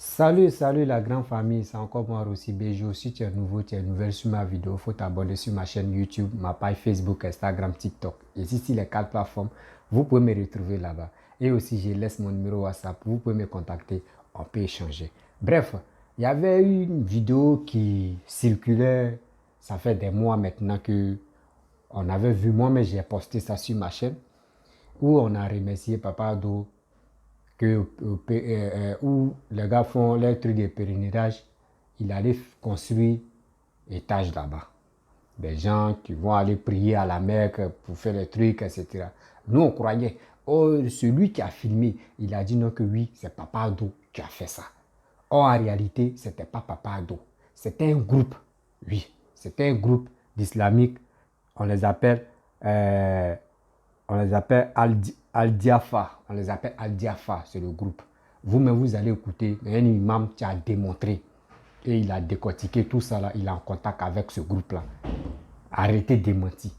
Salut la grande famille, c'est encore moi aussi Béjo. Si tu es nouveau, tu es nouvelle sur ma vidéo, il faut t'abonner sur ma chaîne YouTube, ma page Facebook, Instagram, TikTok. Et ici, les 4 plateformes, vous pouvez me retrouver là-bas. Et aussi, je laisse mon numéro WhatsApp, vous pouvez me contacter, on peut échanger. Bref, il y avait une vidéo qui circulait, ça fait des mois maintenant que on avait vu, moi, mais j'ai posté ça sur ma chaîne, où on a remercié Papa Ado où les gars font les trucs de pèlerinage, il allait construire étage là-bas. Des gens qui vont aller prier à la Mecque pour faire les trucs, etc. Nous, on croyait. Oh, celui qui a filmé, il a dit non que oui, c'est Papa Ado qui a fait ça. Or, en réalité, c'était pas Papa Ado. C'était un groupe. Oui, c'était un groupe d'islamiques. On les appelle Al-Diafa. On les appelle Al-Diafa, c'est le groupe. Vous-même, vous allez écouter un imam qui a démontré et il a décortiqué tout ça là. Il est en contact avec ce groupe-là. Arrêtez de mentir.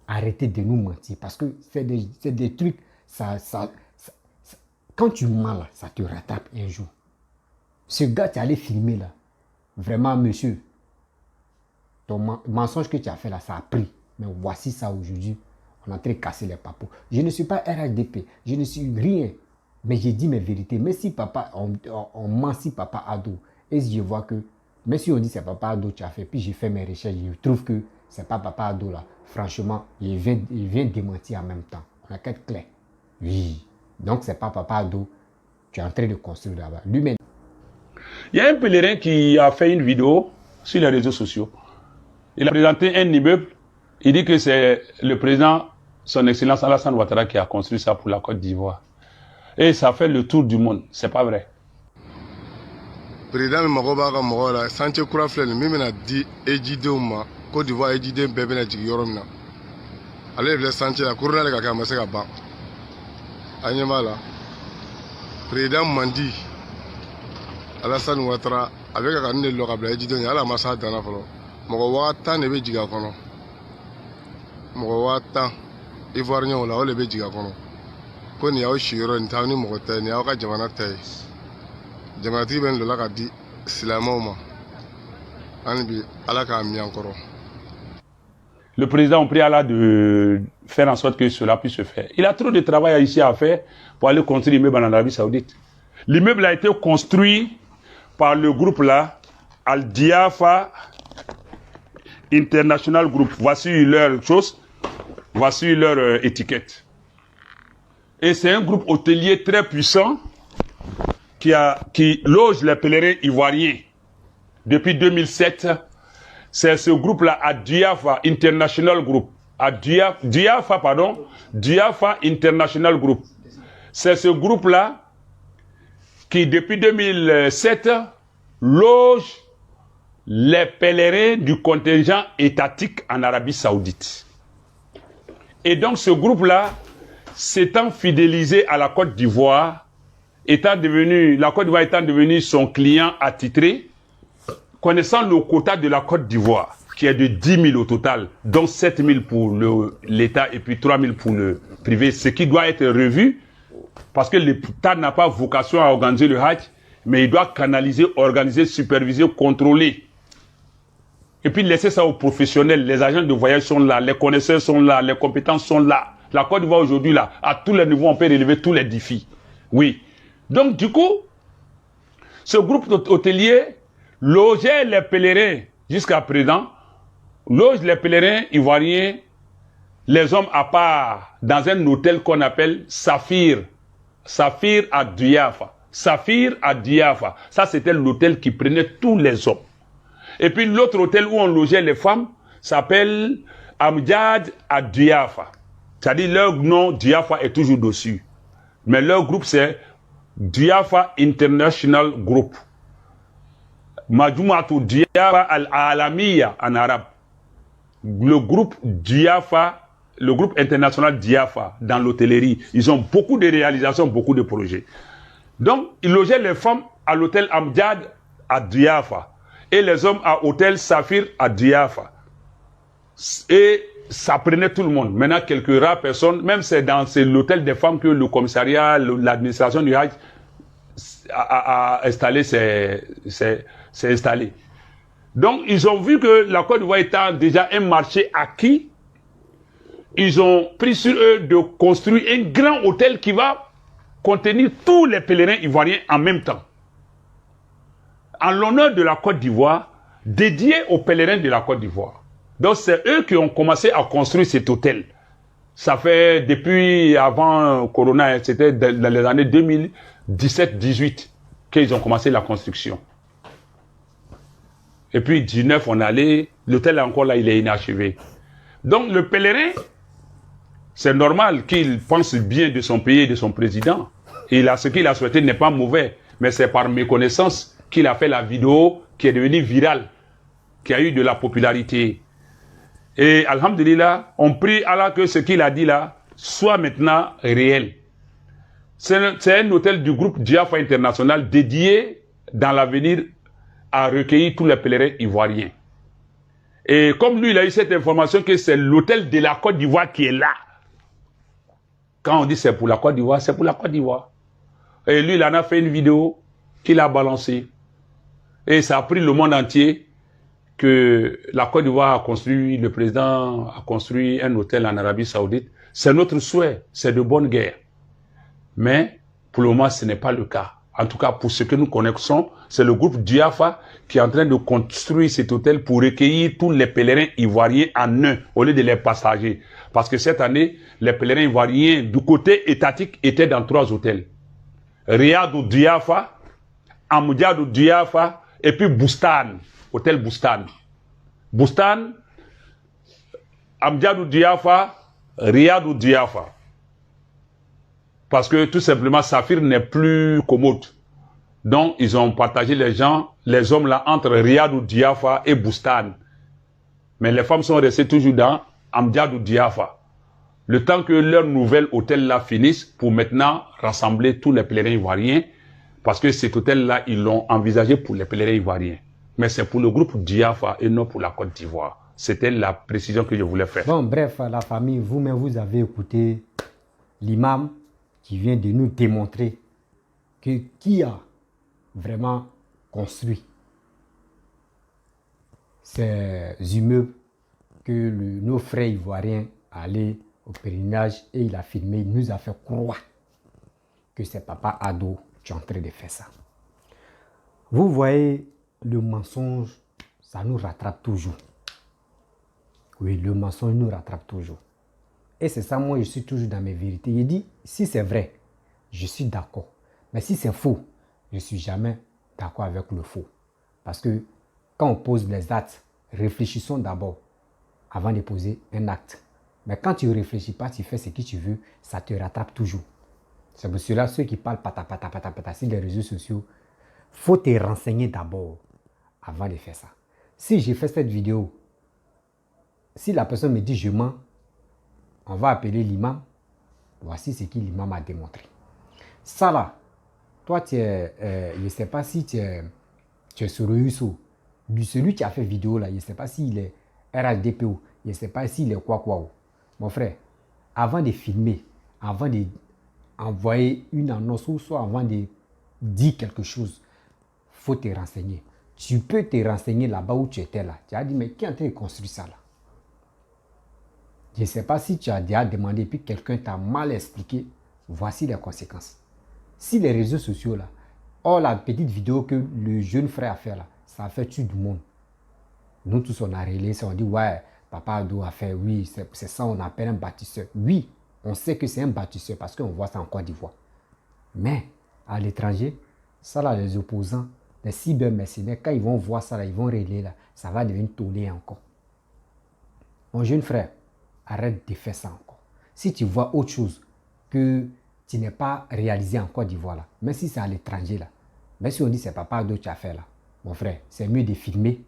Arrêtez de nous mentir parce que c'est des trucs, quand tu mens là, ça te rattrape un jour. Ce gars, tu allé filmer là. Vraiment, monsieur, ton mensonge que tu as fait là, ça a pris. Mais voici ça aujourd'hui. On est en train de casser les papos. Je ne suis pas RHDP. Je ne suis rien. Mais j'ai dit mes vérités. Mais si papa, on ment si Papa Ado. Et si je vois que, même si on dit c'est Papa Ado tu as fait, puis j'ai fait mes recherches, je trouve que c'est pas Papa Ado là. Franchement, il vient démentir en même temps. On a qu'être clair. Oui. Donc c'est pas Papa Ado. Tu es en train de construire là-bas. Lui-même. Il y a un pèlerin qui a fait une vidéo sur les réseaux sociaux. Il a présenté un immeuble. Il dit que c'est le président, son excellence Alassane Ouattara, qui a construit ça pour la Côte d'Ivoire. Et ça fait le tour du monde. C'est pas vrai. Président Magoba Mogola, Sanche Kouraflen, Mimena dit Ejideuma, Côte d'Ivoire Ejide Bebena Yoromna. Allez, le Sanche, la Kourna de Kamaseka Ban. Anyamala. Président Mandi, Alassane Ouattara, avec un année locable Ejide, à la Massa Danafolo. Mogowata ne veut jiga kono. Mogowata, Ivoirien, la ole veut jiga kono. Koni yao shiro ni tawni mogote ni yao ka jamana tay. Jamana ti ben lola ka di silamo ma. Anbi ala ka mi encore. Le président a pris Allah de faire en sorte que cela puisse se faire. Il a trop de travail ici à faire pour aller construire l'immeuble en Arabie Saoudite. L'immeuble a été construit par le groupe là, Al-Diafa International Group. Voici leur chose, voici leur étiquette. Et c'est un groupe hôtelier très puissant qui loge les pèlerins ivoiriens. Depuis 2007, c'est ce groupe-là, Diafa International Group. Diafa International Group. C'est ce groupe-là qui, depuis 2007, loge les pèlerins du contingent étatique en Arabie Saoudite. Et donc ce groupe-là, s'étant fidélisé à la Côte d'Ivoire, la Côte d'Ivoire étant devenue son client attitré, connaissant le quota de la Côte d'Ivoire, qui est de 10 000 au total, dont 7 000 pour l'État et puis 3 000 pour le privé, ce qui doit être revu, parce que l'État n'a pas vocation à organiser le Hajj, mais il doit canaliser, organiser, superviser, contrôler. Et puis laisser ça aux professionnels. Les agents de voyage sont là, les connaisseurs sont là, les compétences sont là. La Côte d'Ivoire aujourd'hui, là, à tous les niveaux, on peut relever tous les défis. Oui. Donc, du coup, ce groupe hôtelier logeait les pèlerins jusqu'à présent, loge les pèlerins ivoiriens, les hommes à part, dans un hôtel qu'on appelle Saphir. Saphir à Diafa. Saphir à Diafa. Ça, c'était l'hôtel qui prenait tous les hommes. Et puis, l'autre hôtel où on logeait les femmes s'appelle Amjad à Diafa. C'est-à-dire leur nom, Diafa, est toujours dessus. Mais leur groupe, c'est Diafa International Group. Majumatu Diafa Al-Alamiya en arabe. Le groupe Diafa, le groupe international Diafa dans l'hôtellerie, ils ont beaucoup de réalisations, beaucoup de projets. Donc, ils logeaient les femmes à l'hôtel Amjad à Diafa et les hommes à l'hôtel Saphir à Diafa. Et ça prenait tout le monde. Maintenant, quelques rares personnes, même c'est dans l'hôtel des femmes que le commissariat, l'administration du Hajj a installé s'est installé. Donc, ils ont vu que la Côte d'Ivoire étant déjà un marché acquis, ils ont pris sur eux de construire un grand hôtel qui va contenir tous les pèlerins ivoiriens en même temps. En l'honneur de la Côte d'Ivoire, dédié aux pèlerins de la Côte d'Ivoire. Donc, c'est eux qui ont commencé à construire cet hôtel. Ça fait depuis avant Corona, c'était dans les années 2017-18 qu'ils ont commencé la construction. Et puis 19, on allait, l'hôtel encore là, il est inachevé. Donc le pèlerin, c'est normal qu'il pense bien de son pays et de son président. Et ce qu'il a souhaité n'est pas mauvais, mais c'est par méconnaissance qu'il a fait la vidéo qui est devenue virale, qui a eu de la popularité. Et alhamdulillah, on prie Allah que ce qu'il a dit là soit maintenant réel. C'est un hôtel du groupe Diafa International dédié dans l'avenir à recueillir tous les pèlerins ivoiriens. Et comme lui, il a eu cette information que c'est l'hôtel de la Côte d'Ivoire qui est là. Quand on dit c'est pour la Côte d'Ivoire, c'est pour la Côte d'Ivoire. Et lui, il en a fait une vidéo qu'il a balancée. Et ça a pris le monde entier que la Côte d'Ivoire a construit, le président a construit un hôtel en Arabie Saoudite. C'est notre souhait, c'est de bonne guerre. Mais pour le moment, ce n'est pas le cas. En tout cas, pour ce que nous connaissons, c'est le groupe Diafa qui est en train de construire cet hôtel pour recueillir tous les pèlerins ivoiriens en un, au lieu de les passagers. Parce que cette année, les pèlerins ivoiriens du côté étatique étaient dans 3 hôtels. Riyadou Diafa, Amdiadou Diafa, et puis Boustan, hôtel Boustan. Boustan, Amdiadou Diafa, Riyadou Diafa. Parce que tout simplement, Saphir n'est plus commode. Donc, ils ont partagé les hommes là, entre Riyadou Diafa et Boustan. Mais les femmes sont restées toujours dans Amdiadou Diafa. Le temps que leur nouvel hôtel là finisse pour maintenant rassembler tous les pèlerins ivoiriens. Parce que cet hôtel là, ils l'ont envisagé pour les pèlerins ivoiriens. Mais c'est pour le groupe Diafa et non pour la Côte d'Ivoire. C'était la précision que je voulais faire. Bon, bref, la famille, vous-même, vous avez écouté l'imam qui vient de nous démontrer que qui a vraiment construit ces immeubles que nos frères ivoiriens allaient au pèlerinage et il a filmé, il nous a fait croire que c'est Papa Ado qui est en train de faire ça. Vous voyez, le mensonge, ça nous rattrape toujours. Oui, le mensonge nous rattrape toujours. Et c'est ça, moi, je suis toujours dans mes vérités. Il dit, si c'est vrai, je suis d'accord. Mais si c'est faux, je ne suis jamais d'accord avec le faux. Parce que quand on pose les actes, réfléchissons d'abord avant de poser un acte. Mais quand tu ne réfléchis pas, tu fais ce que tu veux, ça te rattrape toujours. C'est pour cela, ceux qui parlent pata sur les réseaux sociaux, il faut te renseigner d'abord avant de faire ça. Si j'ai fait cette vidéo, si la personne me dit je mens, on va appeler l'imam. Voici ce que l'imam a démontré. Ça là, toi, je ne sais pas si tu es sur le Yusso. Celui qui a fait vidéo là, je ne sais pas s'il est RHDPO, je ne sais pas s'il est quoi. Mon frère, avant de filmer, avant d'envoyer une annonce ou soit avant de dire quelque chose, il faut te renseigner. Tu peux te renseigner là-bas où tu étais là. Tu as dit, mais qui est en train de construire ça là? Je ne sais pas si tu as déjà demandé et puis quelqu'un t'a mal expliqué. Voici les conséquences. Si les réseaux sociaux là, oh la petite vidéo que le jeune frère a fait là, ça a fait tuer du monde. Nous tous on a relayé ça, on dit ouais, Papa Ado a fait, oui, c'est ça on appelle un bâtisseur. Oui, on sait que c'est un bâtisseur parce qu'on voit ça en Côte d'Ivoire. Mais à l'étranger, ça là, les opposants, les cybermercenaires, quand ils vont voir ça là, ils vont relayer là, ça va devenir tourner encore. Mon jeune frère, arrête de faire ça encore. Si tu vois autre chose que tu n'es pas réalisé en Côte d'Ivoire là, même si c'est à l'étranger là, même si on dit c'est Papa Ado qui a fait là, mon frère, c'est mieux de filmer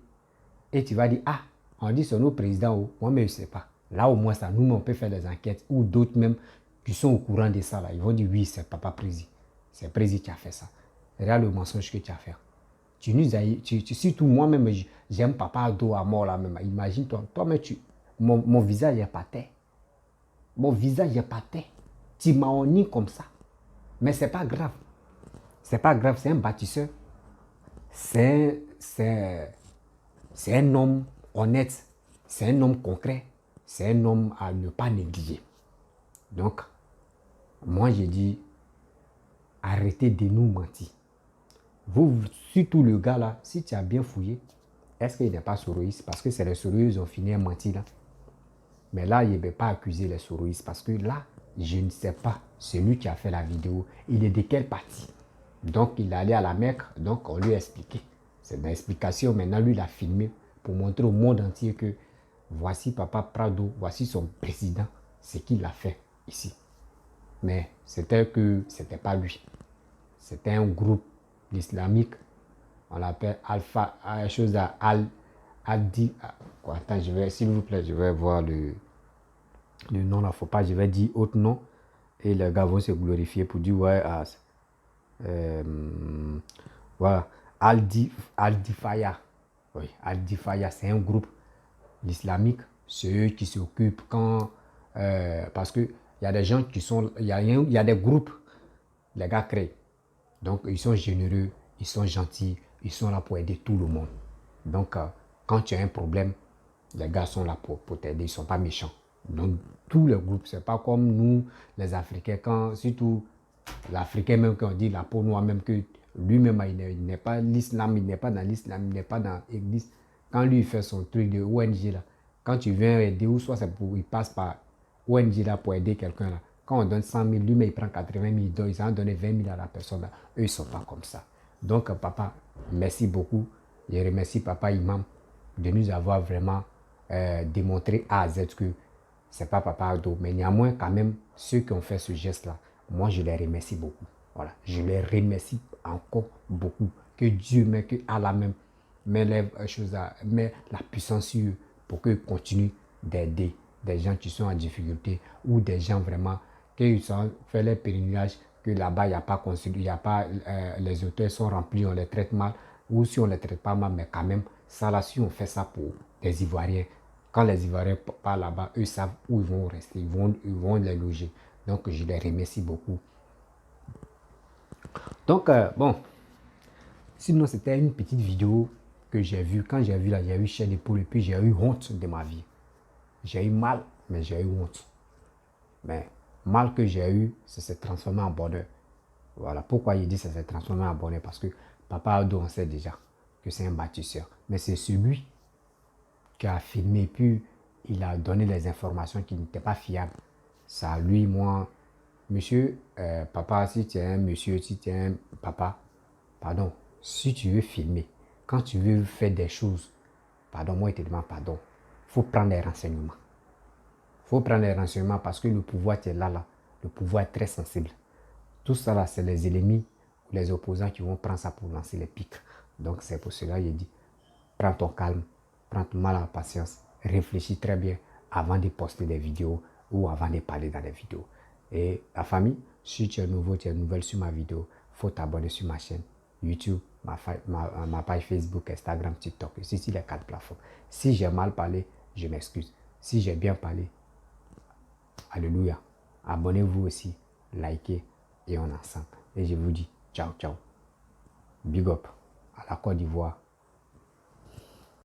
et tu vas dire ah, on dit c'est nos présidents, moi mais je ne sais pas. Là au moins ça, nous on peut faire des enquêtes ou d'autres même qui sont au courant de ça là, ils vont dire oui c'est Papa Prési, c'est Prési qui a fait ça. Regarde le mensonge que tu as fait. Tu nous as, surtout moi-même j'aime Papa Ado à mort là même. Imagine toi-même mon visage est pas terre. Mon visage est pas terre. Tu m'as honni comme ça. Mais c'est pas grave. C'est pas grave, c'est un bâtisseur. C'est un homme honnête. C'est un homme concret. C'est un homme à ne pas négliger. Donc, moi, j'ai dit, arrêtez de nous mentir. Vous, surtout le gars là, si tu as bien fouillé, est-ce qu'il n'est pas soroïste? Parce que c'est les soroïstes qui ont fini à mentir là. Mais là, il ne peut pas accuser les soroïstes parce que là, je ne sais pas, celui qui a fait la vidéo, il est de quel parti? Donc, il est allé à la Mecque, donc on lui a expliqué. C'est une explication, maintenant, lui, il a filmé pour montrer au monde entier que voici Papa Prado, voici son président, ce qu'il a fait ici. Mais c'était pas lui. C'était un groupe islamique, on l'appelle Alpha, chose à Al-Di. Attends, s'il vous plaît, je vais voir le nom là, faut pas, je vais dire autre nom. Et les gars vont se glorifier pour dire ouais, voilà, Al-Difaya. Oui, Al-Difaya, c'est un groupe islamique, c'est eux qui s'occupent quand, parce que il y a des gens qui sont, il y a des groupes, les gars créent. Donc, ils sont généreux, ils sont gentils, ils sont là pour aider tout le monde. Donc, quand tu as un problème, les gars sont là pour t'aider, ils ne sont pas méchants. Donc, tous les groupes, ce n'est pas comme nous, les Africains, surtout l'Africain même, quand on dit la peau noire, même que lui-même, il n'est pas l'islam, il n'est pas dans l'islam, il n'est pas dans l'église. Quand lui, il fait son truc de ONG, là, quand tu viens aider, ou soit c'est pour, il passe par ONG là pour aider quelqu'un là. Quand on donne 100 000, lui, il prend 80 000, ils ont donné 20 000 à la personne là. Eux, ils ne sont pas comme ça. Donc, papa, merci beaucoup. Je remercie papa Imam de nous avoir vraiment démontré A à Z que ce n'est pas papa Ado. Mais néanmoins, quand même, ceux qui ont fait ce geste-là, moi, je les remercie beaucoup. Voilà, je les remercie encore beaucoup. Que Dieu, mais que Allah même, met la puissance sur eux pour qu'ils continuent d'aider des gens qui sont en difficulté ou des gens vraiment qui ont fait les pèlerinages, que là-bas, il n'y a pas considéré, il y a pas, les hôtels sont remplis, on les traite mal, ou si on ne les traite pas mal, mais quand même, ça là, si on fait ça pour des Ivoiriens, quand les Ivoiriens partent là-bas, eux savent où ils vont rester, ils vont les loger. Donc, je les remercie beaucoup. Donc, bon, sinon, c'était une petite vidéo que j'ai vue. Quand j'ai vu là, j'ai eu chair d'épaule et puis j'ai eu honte de ma vie. J'ai eu mal, mais j'ai eu honte. Mais mal que j'ai eu, ça s'est transformé en bonheur. Voilà pourquoi il dit que ça s'est transformé en bonheur. Parce que Papa Ado, on sait déjà que c'est un bâtisseur. Mais c'est celui qui a filmé, puis il a donné les informations qui n'étaient pas fiables. Ça, lui, moi, monsieur, papa, si tu es un monsieur, si tu es un papa, pardon, si tu veux filmer, quand tu veux faire des choses, pardon, moi, je te demande pardon, il faut prendre des renseignements. Il faut prendre des renseignements parce que le pouvoir, tu es là, le pouvoir est très sensible. Tout ça, là, c'est les ennemis ou les opposants qui vont prendre ça pour lancer les pics. Donc, c'est pour cela que je dis, prends ton calme, prends ton mal à la patience, réfléchis très bien avant de poster des vidéos ou avant de parler dans des vidéos. Et la famille, si tu es nouveau, tu es nouvelle sur ma vidéo, il faut t'abonner sur ma chaîne YouTube, ma page Facebook, Instagram, TikTok. Ici, les 4 plateformes. Si j'ai mal parlé, je m'excuse. Si j'ai bien parlé, alléluia. Abonnez-vous aussi, likez et on est ensemble. Et je vous dis ciao, ciao. Big up à la Côte d'Ivoire.